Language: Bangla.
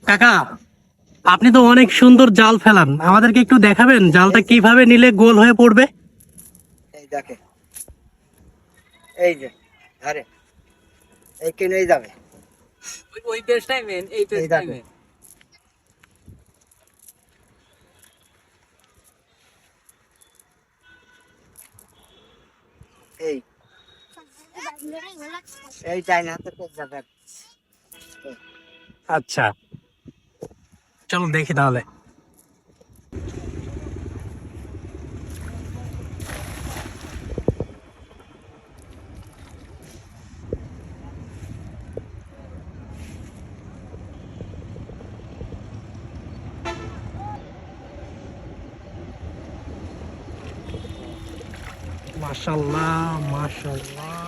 কাকা, আপনি তো অনেক সুন্দর জাল ফেলান, আমাদেরকে একটু দেখাবেন জালটা কিভাবে নিলে গোল হয়ে পড়বে? এই দেখে, এই যে ধরে এই কিনেই যাবে। ওই পেজটাই মেন, এই পেজটাই দেখো। মেন। এই এই চাইনা হাতে পেজ যাবে। আচ্ছা, চলো দেখি তাহলে। মাশাআল্লাহ, মাশাআল্লাহ।